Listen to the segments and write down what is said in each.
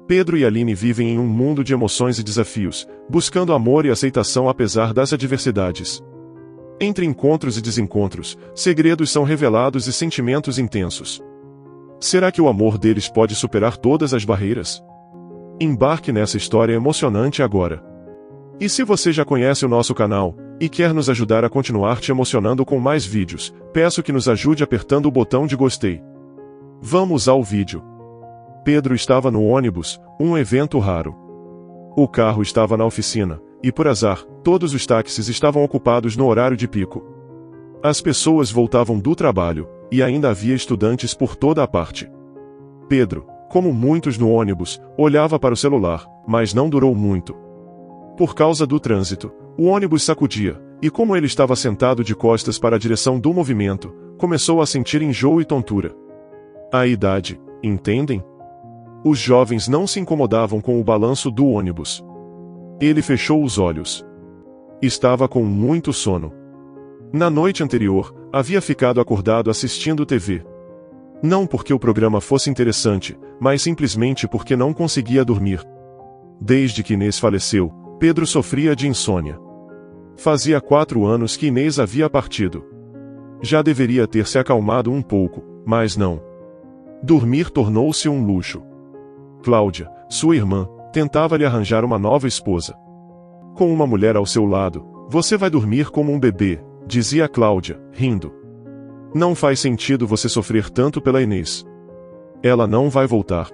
Pedro e Aline vivem em um mundo de emoções e desafios, buscando amor e aceitação apesar das adversidades. Entre encontros e desencontros, segredos são revelados e sentimentos intensos. Será que o amor deles pode superar todas as barreiras? Embarque nessa história emocionante agora. E se você já conhece o nosso canal, e quer nos ajudar a continuar te emocionando com mais vídeos, peço que nos ajude apertando o botão de gostei. Vamos ao vídeo. Pedro estava no ônibus, um evento raro. O carro estava na oficina, e por azar, todos os táxis estavam ocupados no horário de pico. As pessoas voltavam do trabalho, e ainda havia estudantes por toda a parte. Pedro, como muitos no ônibus, olhava para o celular, mas não durou muito. Por causa do trânsito, o ônibus sacudia, e como ele estava sentado de costas para a direção do movimento, começou a sentir enjoo e tontura. A idade, entendem? Os jovens não se incomodavam com o balanço do ônibus. Ele fechou os olhos. Estava com muito sono. Na noite anterior, havia ficado acordado assistindo TV. Não porque o programa fosse interessante, mas simplesmente porque não conseguia dormir. Desde que Inês faleceu, Pedro sofria de insônia. Fazia 4 anos que Inês havia partido. Já deveria ter se acalmado um pouco, mas não. Dormir tornou-se um luxo. Cláudia, sua irmã, tentava lhe arranjar uma nova esposa. Com uma mulher ao seu lado, você vai dormir como um bebê, dizia Cláudia, rindo. Não faz sentido você sofrer tanto pela Inês. Ela não vai voltar.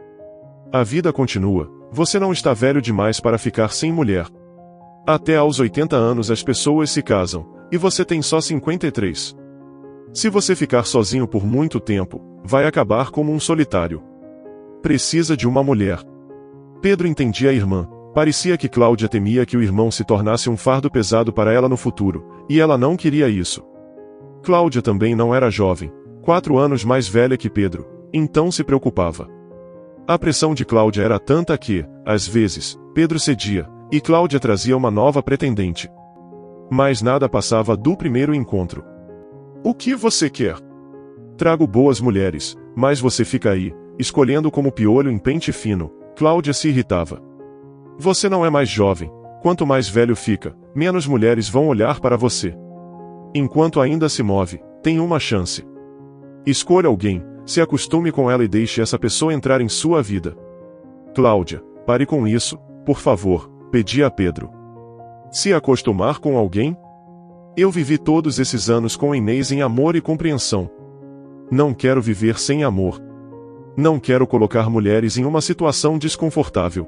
A vida continua, você não está velho demais para ficar sem mulher. Até aos 80 anos as pessoas se casam, e você tem só 53. Se você ficar sozinho por muito tempo, vai acabar como um solitário. Precisa de uma mulher. Pedro entendia a irmã. Parecia que Cláudia temia que o irmão se tornasse um fardo pesado para ela no futuro, e ela não queria isso. Cláudia também não era jovem, 4 anos mais velha que Pedro, então se preocupava. A pressão de Cláudia era tanta que, às vezes, Pedro cedia, e Cláudia trazia uma nova pretendente. Mas nada passava do primeiro encontro. O que você quer? Trago boas mulheres, mas você fica aí, escolhendo como piolho em pente fino. Cláudia se irritava. Você não é mais jovem, quanto mais velho fica, menos mulheres vão olhar para você. Enquanto ainda se move, tem uma chance. Escolha alguém, se acostume com ela e deixe essa pessoa entrar em sua vida. Cláudia, pare com isso, por favor, pedia a Pedro. Se acostumar com alguém? Eu vivi todos esses anos com Inês em amor e compreensão. Não quero viver sem amor. Não quero colocar mulheres em uma situação desconfortável.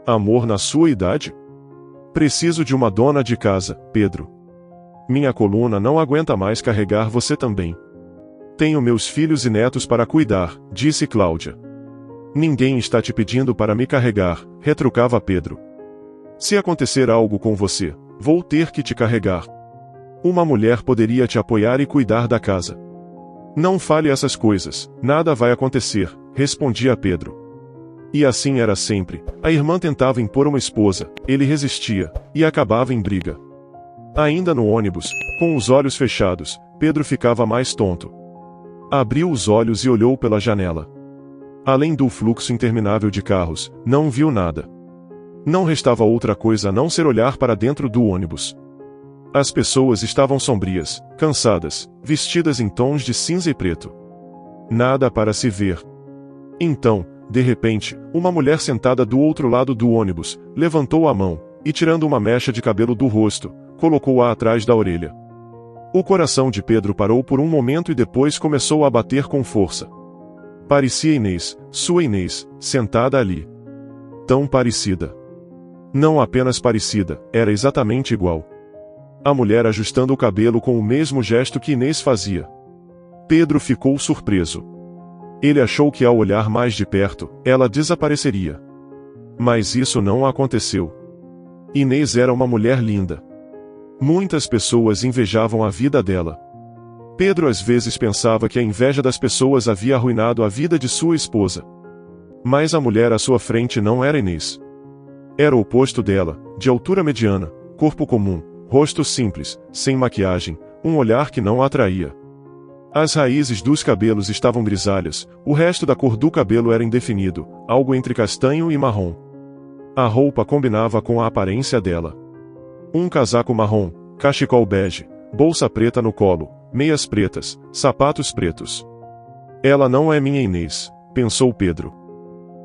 Amor na sua idade? Preciso de uma dona de casa, Pedro. Minha coluna não aguenta mais carregar você também. Tenho meus filhos e netos para cuidar, disse Cláudia. Ninguém está te pedindo para me carregar, retrucava Pedro. Se acontecer algo com você, vou ter que te carregar. Uma mulher poderia te apoiar e cuidar da casa. Não fale essas coisas, nada vai acontecer, respondia Pedro. E assim era sempre, a irmã tentava impor uma esposa, ele resistia, e acabava em briga. Ainda no ônibus, com os olhos fechados, Pedro ficava mais tonto. Abriu os olhos e olhou pela janela. Além do fluxo interminável de carros, não viu nada. Não restava outra coisa a não ser olhar para dentro do ônibus. As pessoas estavam sombrias, cansadas, vestidas em tons de cinza e preto. Nada para se ver. Então, de repente, uma mulher sentada do outro lado do ônibus, levantou a mão, e tirando uma mecha de cabelo do rosto, colocou-a atrás da orelha. O coração de Pedro parou por um momento e depois começou a bater com força. Parecia Inês, sua Inês, sentada ali. Tão parecida. Não apenas parecida, era exatamente igual. A mulher ajustando o cabelo com o mesmo gesto que Inês fazia. Pedro ficou surpreso. Ele achou que ao olhar mais de perto, ela desapareceria. Mas isso não aconteceu. Inês era uma mulher linda. Muitas pessoas invejavam a vida dela. Pedro às vezes pensava que a inveja das pessoas havia arruinado a vida de sua esposa. Mas a mulher à sua frente não era Inês. Era o oposto dela, de altura mediana, corpo comum, rosto simples, sem maquiagem, um olhar que não a atraía. As raízes dos cabelos estavam grisalhas, o resto da cor do cabelo era indefinido, algo entre castanho e marrom. A roupa combinava com a aparência dela. Um casaco marrom, cachecol bege, bolsa preta no colo, meias pretas, sapatos pretos. Ela não é minha Inês, pensou Pedro.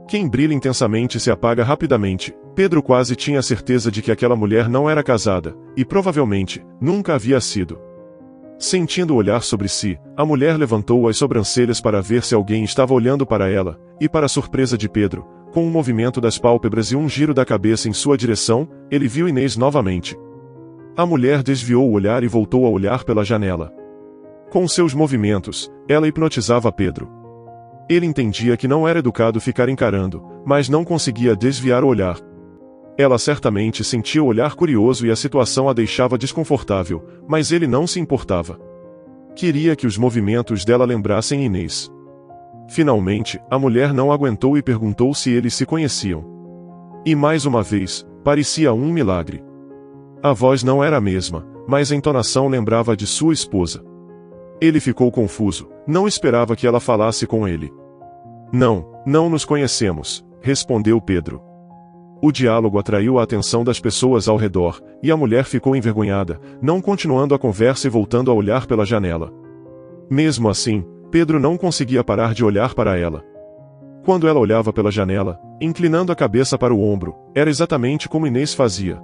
Quem brilha intensamente se apaga rapidamente. Pedro quase tinha certeza de que aquela mulher não era casada, e provavelmente, nunca havia sido. Sentindo o olhar sobre si, a mulher levantou as sobrancelhas para ver se alguém estava olhando para ela, e para a surpresa de Pedro, com um movimento das pálpebras e um giro da cabeça em sua direção, ele viu Inês novamente. A mulher desviou o olhar e voltou a olhar pela janela. Com seus movimentos, ela hipnotizava Pedro. Ele entendia que não era educado ficar encarando, mas não conseguia desviar o olhar. Ela certamente sentia o olhar curioso e a situação a deixava desconfortável, mas ele não se importava. Queria que os movimentos dela lembrassem Inês. Finalmente, a mulher não aguentou e perguntou se eles se conheciam. E mais uma vez, parecia um milagre. A voz não era a mesma, mas a entonação lembrava de sua esposa. Ele ficou confuso, não esperava que ela falasse com ele. Não nos conhecemos, respondeu Pedro. O diálogo atraiu a atenção das pessoas ao redor, e a mulher ficou envergonhada, não continuando a conversa e voltando a olhar pela janela. Mesmo assim, Pedro não conseguia parar de olhar para ela. Quando ela olhava pela janela, inclinando a cabeça para o ombro, era exatamente como Inês fazia.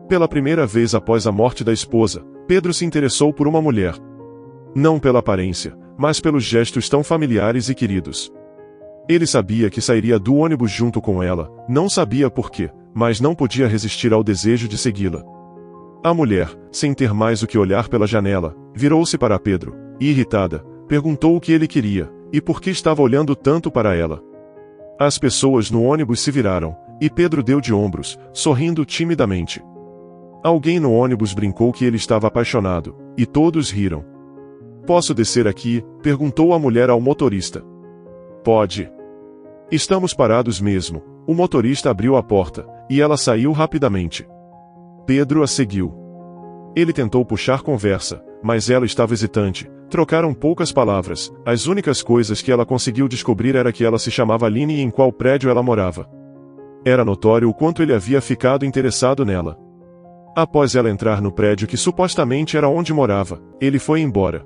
Pela primeira vez após a morte da esposa, Pedro se interessou por uma mulher. Não pela aparência, mas pelos gestos tão familiares e queridos. Ele sabia que sairia do ônibus junto com ela, não sabia por quê, mas não podia resistir ao desejo de segui-la. A mulher, sem ter mais o que olhar pela janela, virou-se para Pedro, e irritada, perguntou o que ele queria, e por que estava olhando tanto para ela. As pessoas no ônibus se viraram, e Pedro deu de ombros, sorrindo timidamente. Alguém no ônibus brincou que ele estava apaixonado, e todos riram. "Posso descer aqui?", perguntou a mulher ao motorista. "Pode. Estamos parados mesmo." O motorista abriu a porta, e ela saiu rapidamente. Pedro a seguiu. Ele tentou puxar conversa, mas ela estava hesitante. Trocaram poucas palavras, as únicas coisas que ela conseguiu descobrir era que ela se chamava Aline e em qual prédio ela morava. Era notório o quanto ele havia ficado interessado nela. Após ela entrar no prédio que supostamente era onde morava, ele foi embora.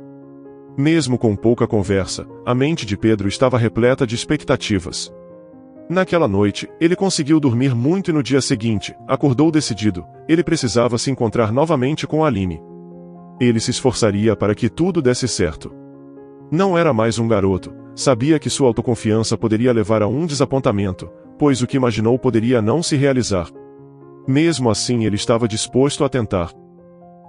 Mesmo com pouca conversa, a mente de Pedro estava repleta de expectativas. Naquela noite, ele conseguiu dormir muito e no dia seguinte, acordou decidido, ele precisava se encontrar novamente com Aline. Ele se esforçaria para que tudo desse certo. Não era mais um garoto, sabia que sua autoconfiança poderia levar a um desapontamento, pois o que imaginou poderia não se realizar. Mesmo assim ele estava disposto a tentar.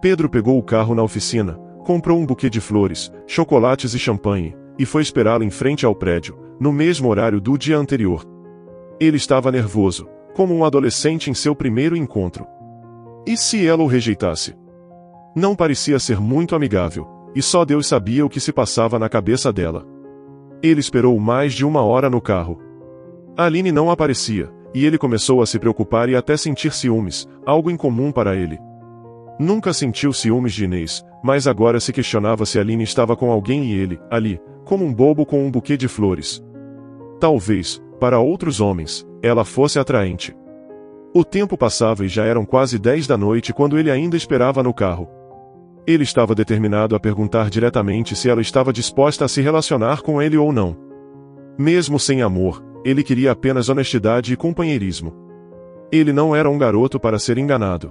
Pedro pegou o carro na oficina, comprou um buquê de flores, chocolates e champanhe, e foi esperá-la em frente ao prédio, no mesmo horário do dia anterior. Ele estava nervoso, como um adolescente em seu primeiro encontro. E se ela o rejeitasse? Não parecia ser muito amigável, e só Deus sabia o que se passava na cabeça dela. Ele esperou mais de 1 hora no carro. Aline não aparecia, e ele começou a se preocupar e até sentir ciúmes, algo incomum para ele. Nunca sentiu ciúmes de Inês, mas agora se questionava se Aline estava com alguém e ele, ali, como um bobo com um buquê de flores. Talvez, para outros homens, ela fosse atraente. O tempo passava e já eram quase 10 da noite quando ele ainda esperava no carro. Ele estava determinado a perguntar diretamente se ela estava disposta a se relacionar com ele ou não. Mesmo sem amor, ele queria apenas honestidade e companheirismo. Ele não era um garoto para ser enganado.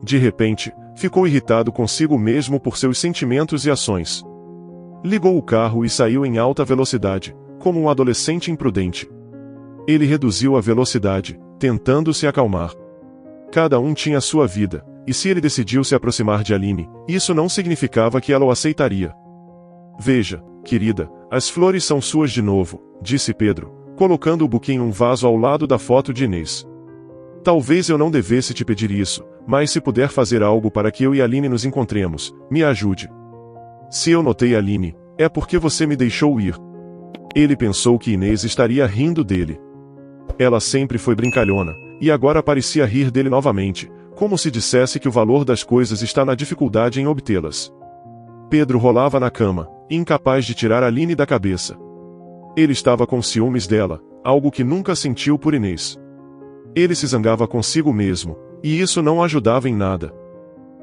De repente, ficou irritado consigo mesmo por seus sentimentos e ações. Ligou o carro e saiu em alta velocidade, como um adolescente imprudente. Ele reduziu a velocidade, tentando se acalmar. Cada um tinha sua vida, e se ele decidiu se aproximar de Aline, isso não significava que ela o aceitaria. "Veja, querida, as flores são suas de novo", disse Pedro, colocando o buquê em um vaso ao lado da foto de Inês. "Talvez eu não devesse te pedir isso, mas se puder fazer algo para que eu e Aline nos encontremos, me ajude. Se eu notei Aline, é porque você me deixou ir." Ele pensou que Inês estaria rindo dele. Ela sempre foi brincalhona, e agora parecia rir dele novamente, como se dissesse que o valor das coisas está na dificuldade em obtê-las. Pedro rolava na cama, incapaz de tirar Aline da cabeça. Ele estava com ciúmes dela, algo que nunca sentiu por Inês. Ele se zangava consigo mesmo, e isso não ajudava em nada.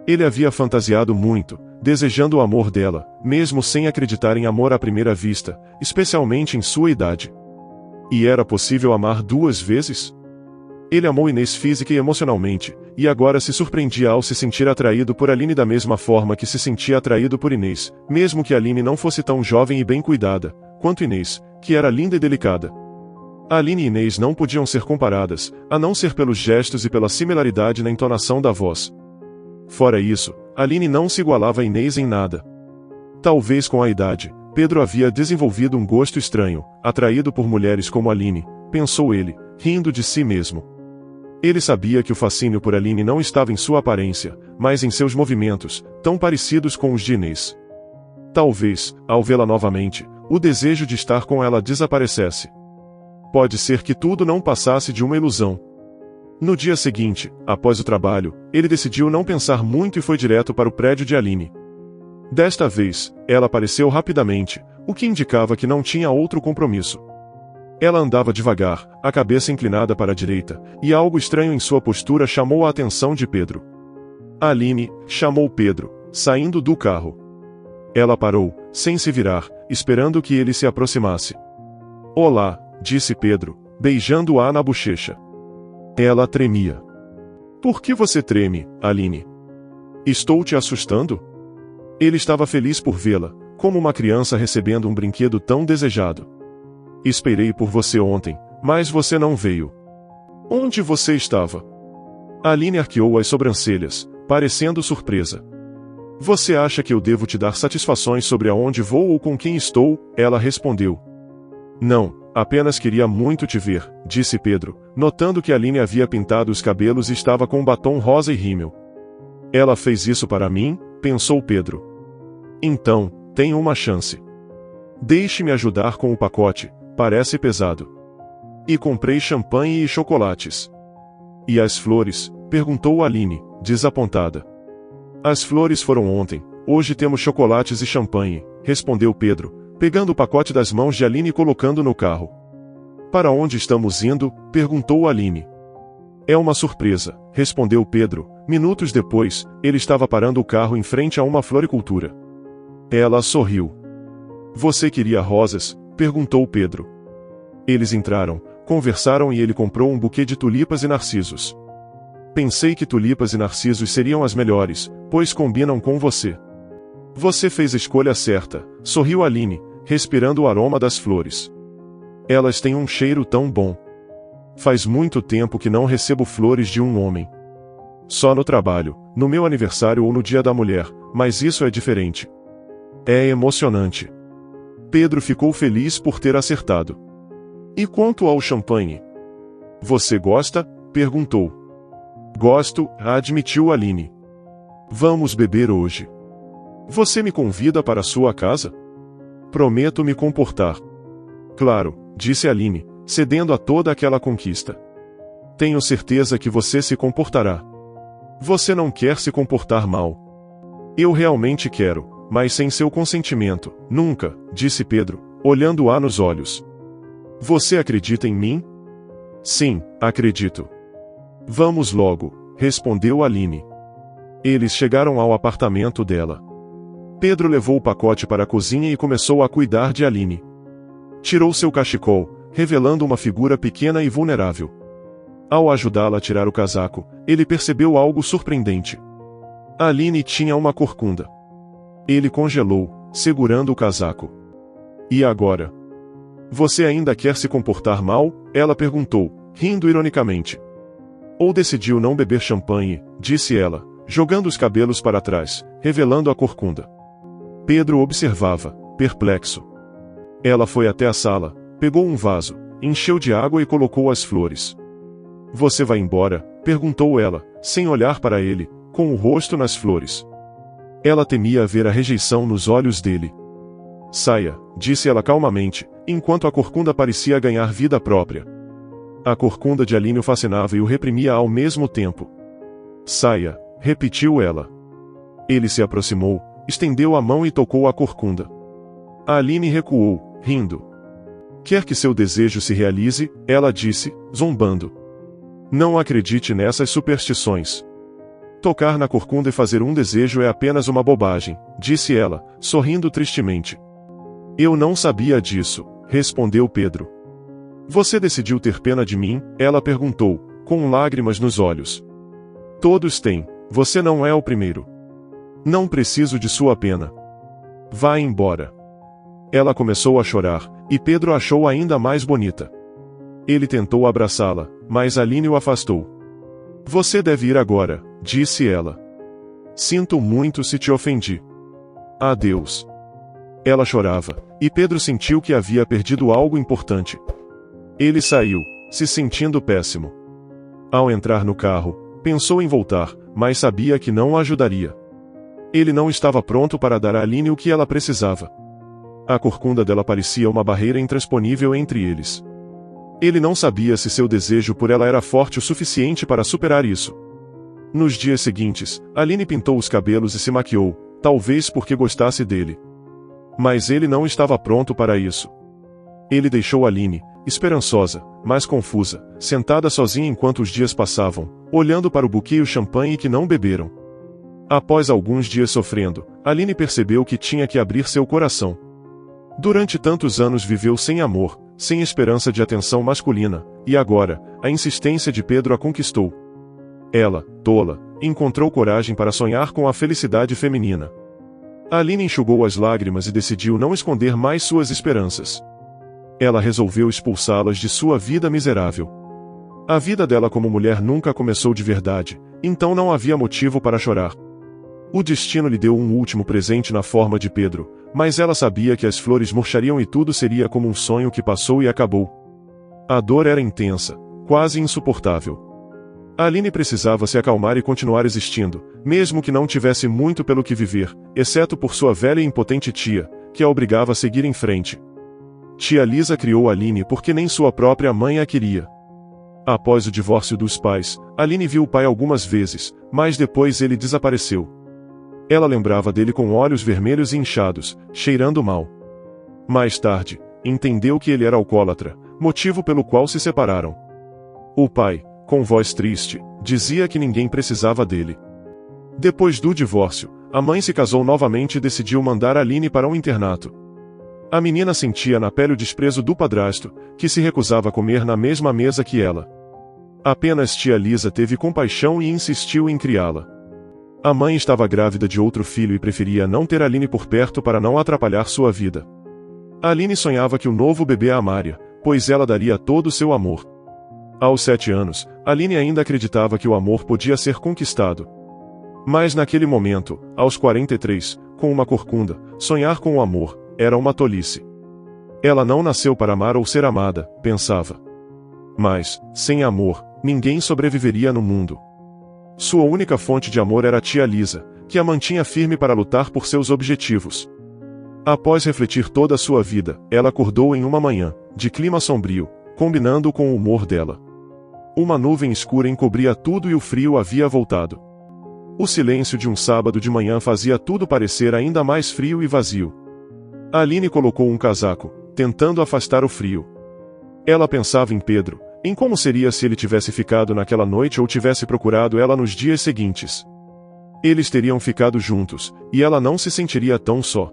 Ele havia fantasiado muito, desejando o amor dela, mesmo sem acreditar em amor à primeira vista, especialmente em sua idade. E era possível amar duas vezes? Ele amou Inês física e emocionalmente, e agora se surpreendia ao se sentir atraído por Aline da mesma forma que se sentia atraído por Inês, mesmo que Aline não fosse tão jovem e bem cuidada, quanto Inês, que era linda e delicada. Aline e Inês não podiam ser comparadas, a não ser pelos gestos e pela similaridade na entonação da voz. Fora isso, Aline não se igualava a Inês em nada. Talvez com a idade, Pedro havia desenvolvido um gosto estranho, atraído por mulheres como Aline, pensou ele, rindo de si mesmo. Ele sabia que o fascínio por Aline não estava em sua aparência, mas em seus movimentos, tão parecidos com os de Inês. Talvez, ao vê-la novamente, o desejo de estar com ela desaparecesse. Pode ser que tudo não passasse de uma ilusão. No dia seguinte, após o trabalho, ele decidiu não pensar muito e foi direto para o prédio de Aline. Desta vez, ela apareceu rapidamente, o que indicava que não tinha outro compromisso. Ela andava devagar, a cabeça inclinada para a direita, e algo estranho em sua postura chamou a atenção de Pedro. Aline, chamou Pedro, saindo do carro. Ela parou, sem se virar, esperando que ele se aproximasse. Olá, disse Pedro, beijando-a na bochecha. Ela tremia. Por que você treme, Aline? Estou te assustando? Ele estava feliz por vê-la, como uma criança recebendo um brinquedo tão desejado. Esperei por você ontem, mas você não veio. Onde você estava? Aline arqueou as sobrancelhas, parecendo surpresa. Você acha que eu devo te dar satisfações sobre aonde vou ou com quem estou? Ela respondeu. Não, apenas queria muito te ver, disse Pedro, notando que Aline havia pintado os cabelos e estava com um batom rosa e rímel. Ela fez isso para mim, pensou Pedro. Então, tenho uma chance. Deixe-me ajudar com o pacote, parece pesado. E comprei champanhe e chocolates. E as flores? Perguntou Aline, desapontada. As flores foram ontem, hoje temos chocolates e champanhe, respondeu Pedro, pegando o pacote das mãos de Aline e colocando no carro. Para onde estamos indo? Perguntou Aline. É uma surpresa, respondeu Pedro. Minutos depois, ele estava parando o carro em frente a uma floricultura. Ela sorriu. Você queria rosas? Perguntou Pedro. Eles entraram, conversaram e ele comprou um buquê de tulipas e narcisos. Pensei que tulipas e narcisos seriam as melhores, pois combinam com você. Você fez a escolha certa, sorriu Aline, respirando o aroma das flores. Elas têm um cheiro tão bom. Faz muito tempo que não recebo flores de um homem. Só no trabalho, no meu aniversário ou no Dia da Mulher, mas isso é diferente. É emocionante. Pedro ficou feliz por ter acertado. E quanto ao champanhe? Você gosta? Perguntou. Gosto, admitiu Aline. Vamos beber hoje. Você me convida para sua casa? Prometo me comportar. Claro, disse Aline, cedendo a toda aquela conquista. Tenho certeza que você se comportará. Você não quer se comportar mal. Eu realmente quero, mas sem seu consentimento, nunca, disse Pedro, olhando-a nos olhos. Você acredita em mim? Sim, acredito. Vamos logo, respondeu Aline. Eles chegaram ao apartamento dela. Pedro levou o pacote para a cozinha e começou a cuidar de Aline. Tirou seu cachecol, revelando uma figura pequena e vulnerável. Ao ajudá-la a tirar o casaco, ele percebeu algo surpreendente. Aline tinha uma corcunda. Ele congelou, segurando o casaco. E agora? Você ainda quer se comportar mal? Ela perguntou, rindo ironicamente. Ou decidiu não beber champanhe, disse ela, jogando os cabelos para trás, revelando a corcunda. Pedro observava, perplexo. Ela foi até a sala, pegou um vaso, encheu de água e colocou as flores. Você vai embora? Perguntou ela, sem olhar para ele, com o rosto nas flores. Ela temia ver a rejeição nos olhos dele. Saia, disse ela calmamente, enquanto a corcunda parecia ganhar vida própria. A corcunda de Aline o fascinava e o reprimia ao mesmo tempo. Saia, repetiu ela. Ele se aproximou, estendeu a mão e tocou a corcunda. A Aline recuou, rindo. Quer que seu desejo se realize? Ela disse, zombando. Não acredite nessas superstições. Tocar na corcunda e fazer um desejo é apenas uma bobagem, disse ela, sorrindo tristemente. Eu não sabia disso, respondeu Pedro. Você decidiu ter pena de mim? Ela perguntou, com lágrimas nos olhos. Todos têm, você não é o primeiro. Não preciso de sua pena. Vá embora. Ela começou a chorar, e Pedro a achou ainda mais bonita. Ele tentou abraçá-la, mas Aline o afastou. Você deve ir agora, disse ela. Sinto muito se te ofendi. Adeus. Ela chorava, e Pedro sentiu que havia perdido algo importante. Ele saiu, se sentindo péssimo. Ao entrar no carro, pensou em voltar, mas sabia que não a ajudaria. Ele não estava pronto para dar a Aline o que ela precisava. A corcunda dela parecia uma barreira intransponível entre eles. Ele não sabia se seu desejo por ela era forte o suficiente para superar isso. Nos dias seguintes, Aline pintou os cabelos e se maquiou, talvez porque gostasse dele. Mas ele não estava pronto para isso. Ele deixou Aline, esperançosa, mas confusa, sentada sozinha enquanto os dias passavam, olhando para o buquê e o champanhe que não beberam. Após alguns dias sofrendo, Aline percebeu que tinha que abrir seu coração. Durante tantos anos viveu sem amor, sem esperança de atenção masculina, e agora, a insistência de Pedro a conquistou. Ela, tola, encontrou coragem para sonhar com a felicidade feminina. Aline enxugou as lágrimas e decidiu não esconder mais suas esperanças. Ela resolveu expulsá-las de sua vida miserável. A vida dela como mulher nunca começou de verdade, então não havia motivo para chorar. O destino lhe deu um último presente na forma de Pedro, mas ela sabia que as flores murchariam e tudo seria como um sonho que passou e acabou. A dor era intensa, quase insuportável. Aline precisava se acalmar e continuar existindo, mesmo que não tivesse muito pelo que viver, exceto por sua velha e impotente tia, que a obrigava a seguir em frente. Tia Lisa criou Aline porque nem sua própria mãe a queria. Após o divórcio dos pais, Aline viu o pai algumas vezes, mas depois ele desapareceu. Ela lembrava dele com olhos vermelhos e inchados, cheirando mal. Mais tarde, entendeu que ele era alcoólatra, motivo pelo qual se separaram. O pai, com voz triste, dizia que ninguém precisava dele. Depois do divórcio, a mãe se casou novamente e decidiu mandar Aline para um internato. A menina sentia na pele o desprezo do padrasto, que se recusava a comer na mesma mesa que ela. Apenas tia Lisa teve compaixão e insistiu em criá-la. A mãe estava grávida de outro filho e preferia não ter Aline por perto para não atrapalhar sua vida. Aline sonhava que o novo bebê a amaria, pois ela daria todo o seu amor. Aos 7 anos, Aline ainda acreditava que o amor podia ser conquistado. Mas naquele momento, aos 43, com uma corcunda, sonhar com o amor era uma tolice. Ela não nasceu para amar ou ser amada, pensava. Mas, sem amor, ninguém sobreviveria no mundo. Sua única fonte de amor era a tia Lisa, que a mantinha firme para lutar por seus objetivos. Após refletir toda a sua vida, ela acordou em uma manhã, de clima sombrio, combinando com o humor dela. Uma nuvem escura encobria tudo e o frio havia voltado. O silêncio de um sábado de manhã fazia tudo parecer ainda mais frio e vazio. Aline colocou um casaco, tentando afastar o frio. Ela pensava em Pedro, em como seria se ele tivesse ficado naquela noite ou tivesse procurado ela nos dias seguintes. Eles teriam ficado juntos, e ela não se sentiria tão só.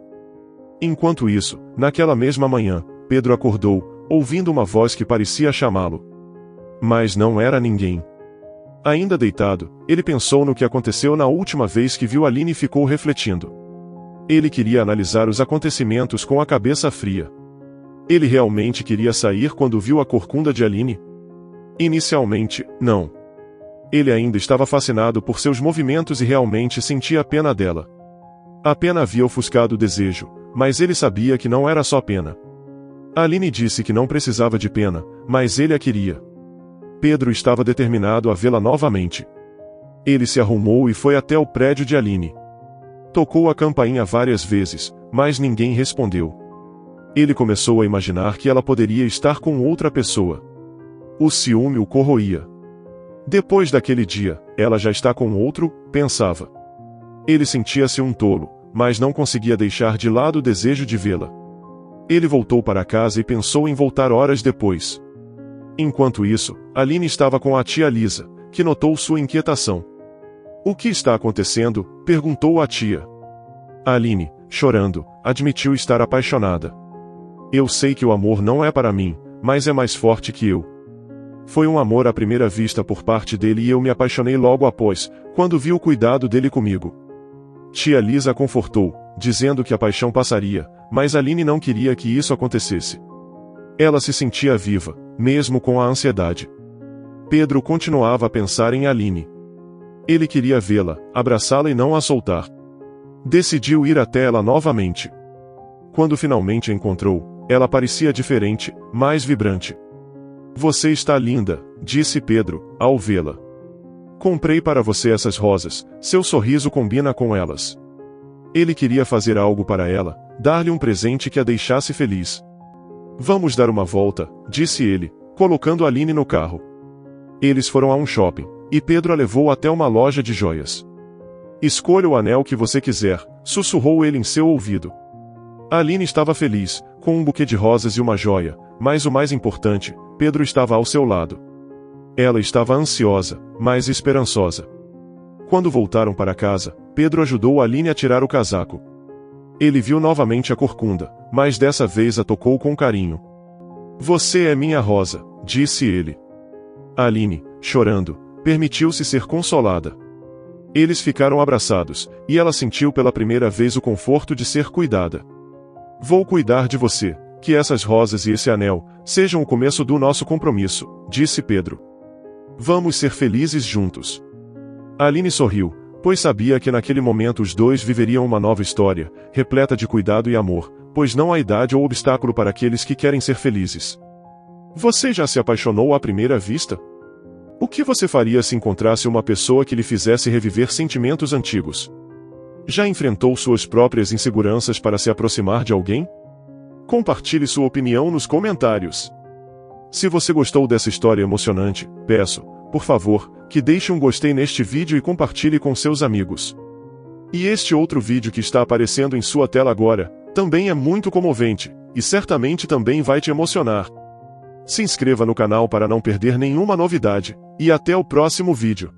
Enquanto isso, naquela mesma manhã, Pedro acordou, ouvindo uma voz que parecia chamá-lo. Mas não era ninguém. Ainda deitado, ele pensou no que aconteceu na última vez que viu Aline e ficou refletindo. Ele queria analisar os acontecimentos com a cabeça fria. Ele realmente queria sair quando viu a corcunda de Aline? Inicialmente, não. Ele ainda estava fascinado por seus movimentos e realmente sentia pena dela. A pena havia ofuscado o desejo, mas ele sabia que não era só pena. Aline disse que não precisava de pena, mas ele a queria. Pedro estava determinado a vê-la novamente. Ele se arrumou e foi até o prédio de Aline. Tocou a campainha várias vezes, mas ninguém respondeu. Ele começou a imaginar que ela poderia estar com outra pessoa. O ciúme o corroía. Depois daquele dia, ela já está com outro, pensava. Ele sentia-se um tolo, mas não conseguia deixar de lado o desejo de vê-la. Ele voltou para casa e pensou em voltar horas depois. Enquanto isso, Aline estava com a tia Lisa, que notou sua inquietação. "O que está acontecendo?" perguntou a tia. Aline, chorando, admitiu estar apaixonada. "Eu sei que o amor não é para mim, mas é mais forte que eu. Foi um amor à primeira vista por parte dele e eu me apaixonei logo após, quando vi o cuidado dele comigo." Tia Lisa a confortou, dizendo que a paixão passaria, mas Aline não queria que isso acontecesse. Ela se sentia viva, mesmo com a ansiedade. Pedro continuava a pensar em Aline. Ele queria vê-la, abraçá-la e não a soltar. Decidiu ir até ela novamente. Quando finalmente a encontrou, ela parecia diferente, mais vibrante. "Você está linda", disse Pedro, ao vê-la. "Comprei para você essas rosas, seu sorriso combina com elas." Ele queria fazer algo para ela, dar-lhe um presente que a deixasse feliz. "Vamos dar uma volta", disse ele, colocando Aline no carro. Eles foram a um shopping, e Pedro a levou até uma loja de joias. "Escolha o anel que você quiser", sussurrou ele em seu ouvido. Aline estava feliz, com um buquê de rosas e uma joia, mas o mais importante, Pedro estava ao seu lado. Ela estava ansiosa, mas esperançosa. Quando voltaram para casa, Pedro ajudou Aline a tirar o casaco. Ele viu novamente a corcunda, mas dessa vez a tocou com carinho. "Você é minha rosa", disse ele. Aline, chorando, permitiu-se ser consolada. Eles ficaram abraçados, e ela sentiu pela primeira vez o conforto de ser cuidada. "Vou cuidar de você, que essas rosas e esse anel sejam o começo do nosso compromisso", disse Pedro. "Vamos ser felizes juntos." Aline sorriu, pois sabia que naquele momento os dois viveriam uma nova história, repleta de cuidado e amor, pois não há idade ou obstáculo para aqueles que querem ser felizes. Você já se apaixonou à primeira vista? O que você faria se encontrasse uma pessoa que lhe fizesse reviver sentimentos antigos? Já enfrentou suas próprias inseguranças para se aproximar de alguém? Compartilhe sua opinião nos comentários. Se você gostou dessa história emocionante, peço, por favor, que deixe um gostei neste vídeo e compartilhe com seus amigos. E este outro vídeo que está aparecendo em sua tela agora, também é muito comovente, e certamente também vai te emocionar. Se inscreva no canal para não perder nenhuma novidade, e até o próximo vídeo.